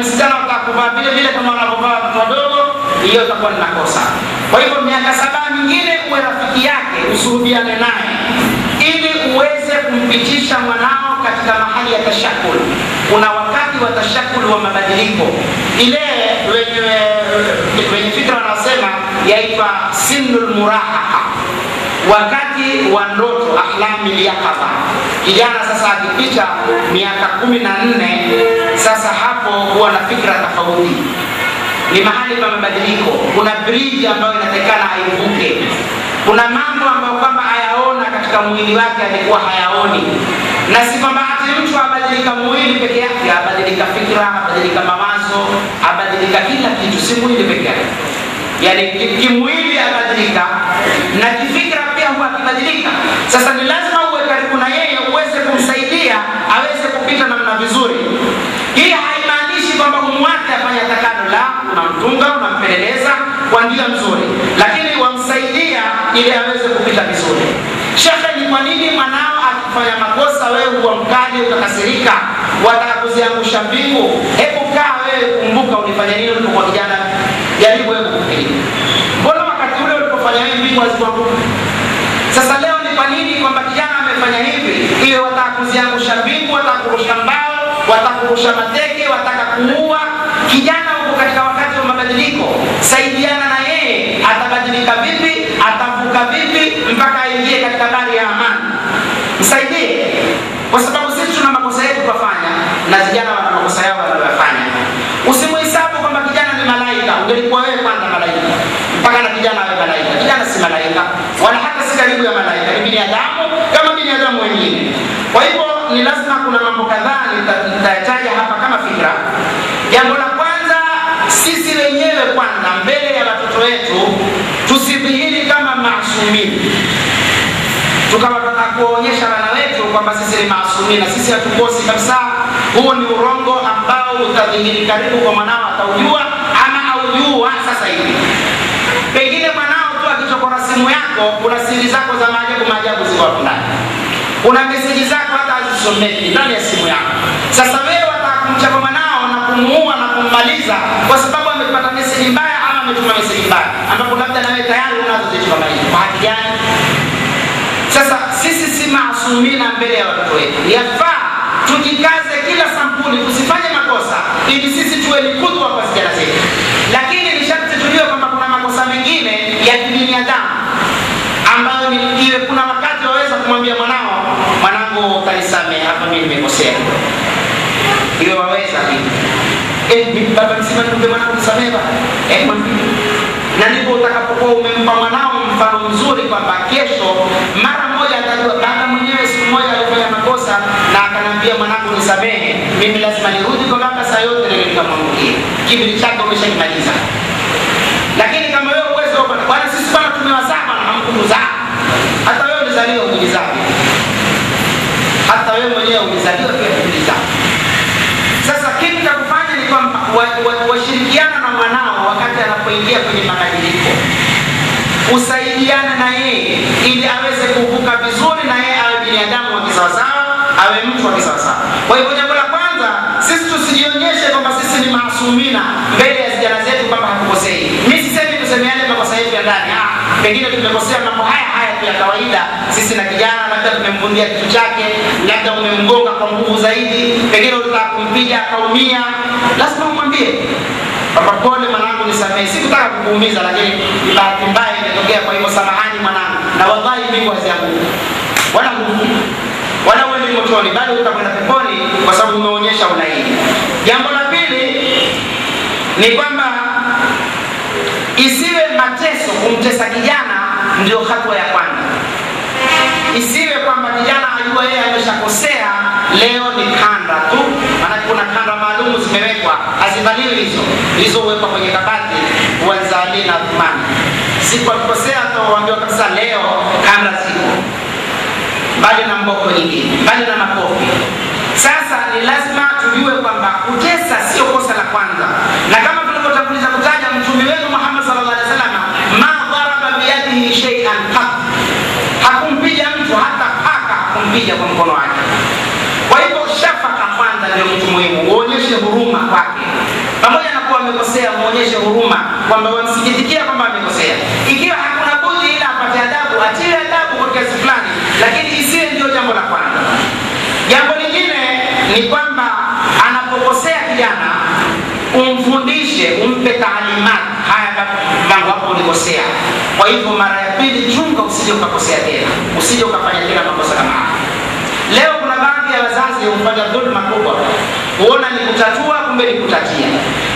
msichana utakuvaa vile vile kama wanapovaa watoto wadogo, hiyo itakuwa ni makosa. Kwa hivyo miaka 7 mingine uwe rafiki yake, usuhubiane naye ili uweze kumpitisha mwanao katika mahali ya tashakul. Kuna wakati wa tashakul wa mabadiliko. Ile wenye fikra wanasema yaitwa sinul murahaha, wakati wa ndoto, ahlamil yaqadha. Kijana sasa akipita miaka 14, sasa hapo huwa na fikra tofauti. Ni mahali pa mabadiliko. Kuna bridge ambayo inatakana aivuke. Kuna mambo ambayo kwamba ayaona katika mwili wake alikuwa hayaoni. Na si kwamba ati mtu abadilika mwili peke yake, abadilika fikra, abadilika mawazo, abadilika kila kitu, si mwili peke yake. Yani kimwili abadilika na kifikra pia huwa kibadilika. Sasa ni lazima uwe karibu na yeye uweze kumsaidia aweze kupita namna vizuri. Hii haimaanishi kwamba umwate afanye atakalo, la, unamtunga, unampeleleza kwa njia nzuri, lakini wamsaidia ili aweze kupita vizuri. Shekhe, ni kwa nini mwanao akifanya makosa wewe huwa mkali, ukakasirika, wataka kuziangusha mbingu? Hebu kaa wewe, kumbuka ulifanya nini ulipokuwa kijana, jaribu wewe kufikiri. Mbona wakati ule ulipofanya hivi mbingu hazikuanguka? Sasa leo ni kwa nini kwamba kijana amefanya hivi? Hiyo wataka kuziangusha mbingu, wataka kurusha mbao, wataka kurusha mateke, wataka kuua. Kijana uko katika wakati wa mabadiliko. Saidiana na yeye, atabadilika vipi, atavuka vipi mpaka aingie katika bahari ya amani. Msaidie, kwa sababu sisi tuna makosa yetu kufanya na vijana wana makosa yao wanayofanya. Usimuhesabu kwamba kijana ni malaika. Ungelikuwa wewe kwanza malaika mpaka na kijana awe malaika. Kijana si malaika, wala hata si karibu ya malaika, ni binadamu kama binadamu wengine. Kwa hivyo ni lazima, kuna mambo kadhaa nitayataja hapa kama fikra. Jambo la kwanza, sisi wenyewe kwanza mbele ya watoto wetu tusidhihiri kama maasumini, tukawa tunakuonyesha wana wetu kwamba sisi ni maasumini na sisi hatukosi kabisa. Huo ni urongo ambao utadhihiri karibu kwa mwanao, ataujua ama aujua sasa hivi. Pengine mwanao tu akichokora simu yako, kuna siri zako za maajabu ziko hapo ndani. Kuna meseji zako hata hazisomeki ndani ya simu yako. Sasa wewe wataka kumchapa mwanao na kumuua na kummaliza kwa sababu amepata meseji mbaya ama ametuma meseji mbaya, ambapo labda nawe tayari unazo zile kwa maisha. Kwa haki gani? Sasa sisi si maasumina mbele ya watoto wetu. Yafaa tujikaze kila sampuli, tusifanye makosa ili sisi tuwe ni kudwa kwa vijana zetu. Lakini ni sharti tujue kwamba kuna makosa mengine ya kibinadamu ambayo iwe kuna wakati waweza kumwambia mwanao, mwanangu utanisamehe hapa mimi nimekosea. Hiyo waweza hivi. Mimi baba msema ndio mwanangu nisamehe baba. Na ndipo utakapokuwa umempa mwanao mfano mzuri kwamba kesho mara moja atajua baba mwenyewe siku moja alifanya makosa na akanambia mwanangu nisamehe, mimi lazima nirudi kwa baba saa yote na nikamwambia. Kiburi chako umeshakimaliza. Lakini kama wewe uwezo bwana sisi bwana tumewazama na hamkuzaa. Hata wewe ulizaliwa kujizaa. Hata wewe mwenyewe ulizaliwa pia kujizaa. Sasa kitu cha kufanya ni kwamba washirikiana na mwanao wakati anapoingia kwenye mabadiliko. Usaidiane na yeye ili aweze kuvuka vizuri na yeye awe binadamu wa kisawasawa, awe mtu wa kisawasawa. Kwa hivyo jambo la kwanza, sisi tusijionyeshe kwamba sisi ni maasumina mbele ya vijana zetu kwamba hatukosei. Mimi sisemi tusemeane makosa yetu ya ndani. Pengine tumekosea mambo haya tu ya kawaida. Sisi na kijana labda tumemvundia kitu chake, labda umemgonga kwa nguvu zaidi, pengine unataka kumpiga akaumia. Lazima umwambie, "Baba pole mwanangu nisamehe. Sikutaka kukuumiza lakini bahati mbaya imetokea, kwa hivyo samahani mwanangu. Na wallahi Mungu hazianguki. Wala nguvu. Wala wewe ni motoni, bali utakwenda peponi kwa sababu umeonyesha ulaini." Jambo la pili ni kwamba isiwe mateso kumtesa kijana ndio hatua ya kwanza. Isiwe kwamba kijana ajua yeye ameshakosea, leo ni kanda tu. Maana kuna kanda maalum zimewekwa, hazivaliwi hizo huwekwa kwenye kabati kuanza lini na Uthmani. Siku akikosea tu waambiwa kabisa leo kanda ziko. Mbali na mboko nyingine, mbali na makofi. Sasa ni lazima tujue kwamba kutesa sio kosa la kwanza. Na kama tulivyotanguliza kutaja, mtume wetu Muhammad sallallahu alaihi wasallam ma daraba biyadihi shay'an qat, hakumpiga mtu hata paka kumpiga kwa mkono wake. Kwa hivyo shafaka kwanza ndio mtu muhimu, uonyeshe huruma kwake. kwamba wamsikitikia kwamba amekosea. Ikiwa hakuna budi ila apate adabu, atiwe adabu kwa kiasi fulani, lakini isiwe ndio jambo la kwanza. Jambo lingine ni kwamba anapokosea kijana, umfundishe, umpe taalimati, haya mambo hapo ulikosea. Kwa hivyo mara ya pili chunga usije ukakosea tena, usije ukafanya tena makosa kama haya. Leo kuna baadhi ya wazazi hufanya dhulma kubwa, huona ni kutatua, kumbe ni kutatia.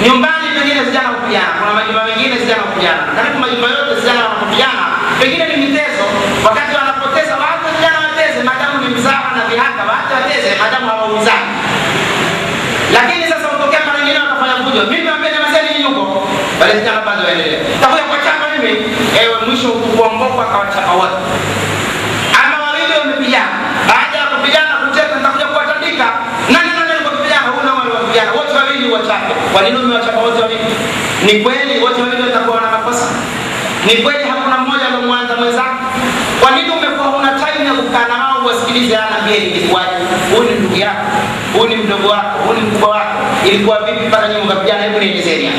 Nyumbani pengine vijana hupigana, kuna majumba mengine vijana hupigana, karibu majumba yote vijana wanapigana, pengine ni mitezo. Wakati wanapoteza watu vijana wateze, madamu ni mzaha na vihaka, watu wateze madamu hawauzani. Lakini sasa utokea mara nyingine wakafanya fujo, mimi wambele mazeni nyuko, bali vijana bado waendelea. Takuya kwa chapa mimi, ewe mwisho kukuongoko akawachapa wote. Ama wawili wamepigana, baada ya kupigana kucheka nitakuja kuwatandika. Nani alikuwa kupigana? Huyu na wale wapigana, wote wawili wachape. Kwa nini umewachapa wote wawili? Ni kweli wote wawili watakuwa na makosa? Ni kweli hakuna mmoja aliyemwanza mwenzake? Kwa nini umekuwa una time ya kukaa na wao wasikilize ana mbele ilikuwaje? Huyu ni ndugu yako, huyu ni mdogo wako, huyu ni mkubwa wako. Ilikuwa vipi mpaka nyinyi mkapigana? Hebu nielezeni.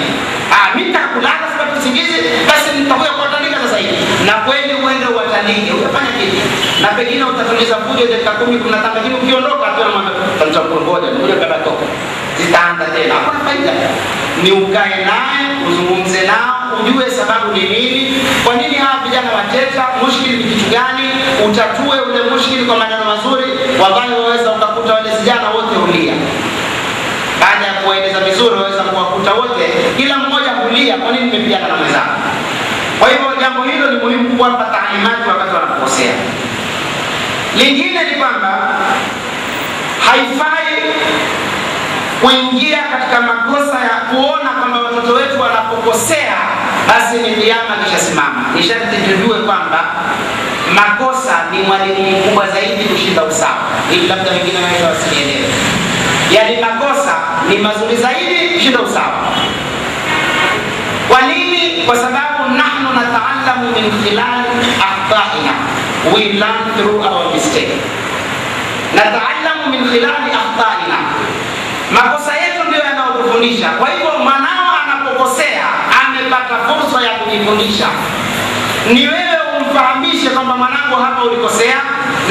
Mimi nitakulala sababu usingizi, basi nitakuja kuwatandika sasa hivi. Na kweli uende uwatandike, utafanya kitu. Na pengine utatuliza fujo dakika 10 15, lakini ukiondoka tu na mtamtongoja, ngoja kabla toka. Zitaanza tena. Hakuna faida. Ni ukae naye, uzungumze nao, ujue sababu ni nini, kwa nini hawa vijana wateta, mushkili ni kitu gani, utatue ule mushkili kwa maneno mazuri. Wallahi waweza ukakuta wale vijana wote hulia. Baada ya kueleza vizuri waweza kuwakuta wote kila mmoja hulia, kwa nini nimepigana na mwenzangu. Kwa hivyo jambo hilo ni muhimu kuwapa taalimati wakati wanapokosea. Lingine ni kwamba haifai kuingia katika makosa ya kuona kwamba watoto wetu wanapokosea basi ni kiyama kishasimama. Ni sharti tujue kwamba makosa ni mwalimu mkubwa zaidi kushinda usawa. Ili labda wengine wanaweza wasielewe. Yaani makosa ni mazuri zaidi kushinda usawa. Kwa nini? Kwa sababu nahnu nataallamu min khilal akhta'ina. We learn through our mistake. Nataallamu min khilal akhta'ina. Makosa yetu ndio yanayotufundisha. Kwa hivyo mwanao anapokosea amepata fursa ya kujifundisha. Ni wewe umfahamishe kwamba mwanangu hapa ulikosea,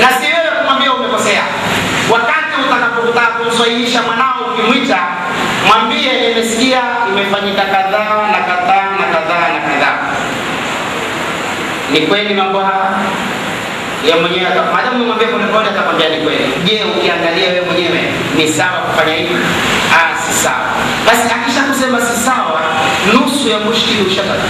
na si wewe kumwambia umekosea. Wakati utakapotaka kumsahihisha mwanao ukimwita, mwambie nimesikia imefanyika kadhaa na kadhaa na kadhaa na kadhaa. Ni kweli mambo haya? Yeye mwenyewe madamu mwambie pole pole atakwambia ni kweli. Je, ukiangalia wewe mwenyewe ni sawa kufanya hivi? Si sawa. Basi akisha kusema si sawa, nusu ya mushkili ushapata.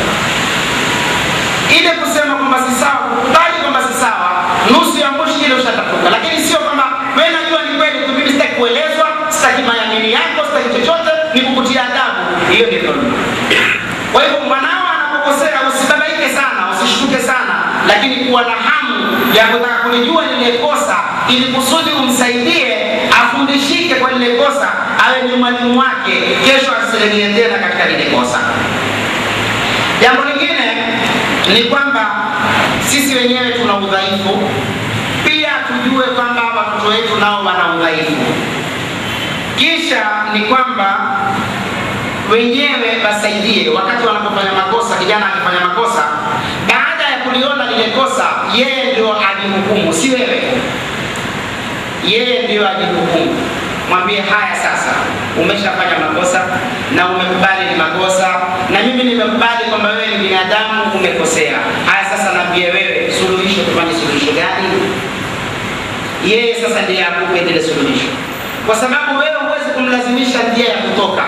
Ile kusema kwamba si sawa, kukubali kwamba si sawa, nusu ya mushkili ushatafuka. Lakini sio kwamba wewe najua ni kweli, mimi sitaki kuelezwa, sitaki mayamini yako, sitaki chochote, ni kukutia adabu. Hiyo ni dhulma. Kwa hivyo mwanao anapokosea usibabaike sana, usishtuke sana, lakini kuwa na hamu ya kutaka kulijua lile kosa ili kusudi umsaidie afundishike kwa lile kosa, awe ni mwalimu wake, kesho asirejee tena katika lile kosa. Jambo lingine ni kwamba sisi wenyewe tuna udhaifu, pia tujue kwamba watoto wetu nao wana udhaifu. Kisha ni kwamba wenyewe wasaidie wakati wanapofanya makosa. Kijana akifanya makosa, baada ya kuliona lile kosa, yeye ndio ajihukumu, si wewe. Yeye ndio ajihukumu. Mwambie haya sasa, umeshafanya makosa na umekubali ni makosa, na mimi nimekubali kwamba wewe ni binadamu, umekosea. Haya sasa naambie wewe, suluhisho tufanye suluhisho gani? Yeye sasa ndiye akupe ile suluhisho. Kwa sababu wewe huwezi kumlazimisha njia ya kutoka.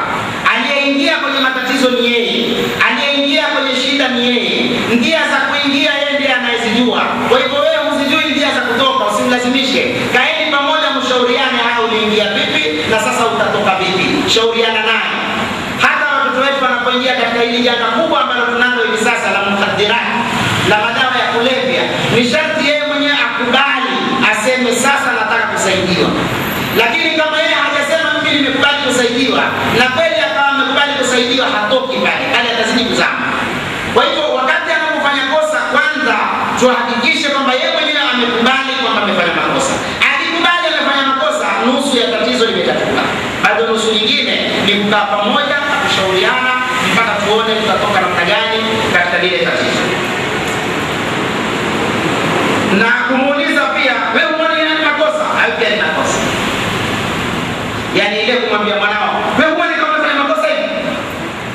Aliyeingia kwenye matatizo ni yeye. Aliyeingia kwenye shida ni yeye. Njia za kuingia yeye ndiye anayezijua. Kwa hivyo wewe huzijui njia za kutoka, usimlazimishe. Kaeni pamoja mshauriane, haya uliingia vipi na sasa utatoka vipi. Shauriana naye. Hata watoto wetu wanapoingia katika hili janga kubwa ambalo tunalo hivi sasa la mukaddirat, la madawa ya kulevya, ni sharti yeye mwenyewe akubali, aseme sasa nataka kusaidiwa. Lakini kama yeye hajasema mimi nimekubali kusaidiwa, na kweli akawa amekubali kusaidiwa, hatoki pale, bali atazidi kuzama. Kwa hivyo wakati anapofanya kosa, kwanza tuhakikishe kwamba yeye mwenyewe amekubali kwamba amefanya makosa. Akikubali amefanya makosa, nusu ya tatizo limetatuka. Bado nusu nyingine ni kukaa pamoja, kushauriana mpaka tuone tutatoka namna gani katika lile tatizo. Na kumuuliza pia, wewe unaona nini makosa? Au pia ni makosa. Yaani ile kumwambia mwanao, wewe unaona kama unafanya makosa hivi?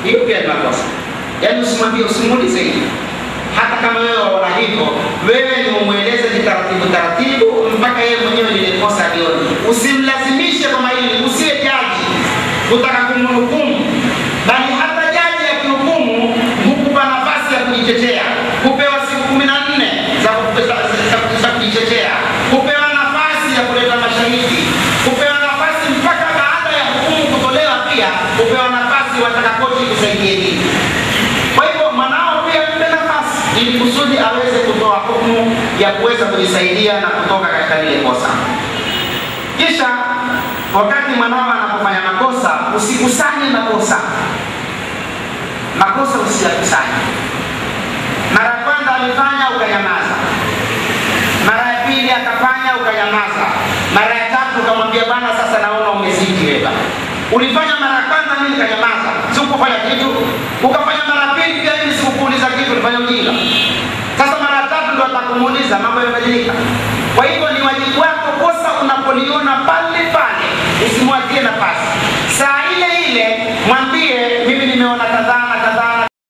Hiyo pia ni makosa. Yaani usimwambie, usimuulize hivi. Hata kama wewe waona hivyo, wewe ni umueleze taratibu mpaka yeye mwenyewe lile kosa alione. Usimlazimishe kama hili, usiwe jaji kutaka kumhukumu, bali hata jaji akihukumu hukupa nafasi ya kujitetea, kupewa siku 14 za kujitetea, kupewa nafasi ya kuleta mashahidi, kupewa nafasi mpaka baada ya hukumu kutolewa, pia kupewa nafasi wataka koti kusaidieni. Kwa hivyo mwanao pia mpe nafasi ili kusudi aweze kutoa hukumu ya kuweza kujisaidia na kutoka katika lile kosa. Kisha wakati mwanao anapofanya makosa, usikusanye makosa. Makosa usiyakusanye. Mara ya kwanza alifanya ukanyamaza, mara ya pili akafanya ukanyamaza, mara ya tatu ukamwambia bwana, sasa naona umezidi wewe. Ulifanya mara ya kwanza mimi nikanyamaza, sikufanya kitu. Ukafanya mara ya pili pia mimi sikukuuliza kitu, ulifanya ujinga. Sasa mara ya tatu ndo atakumuuliza, mambo yamebadilika. Kwa hivyo ni wajibu wako kosa unapoliona pale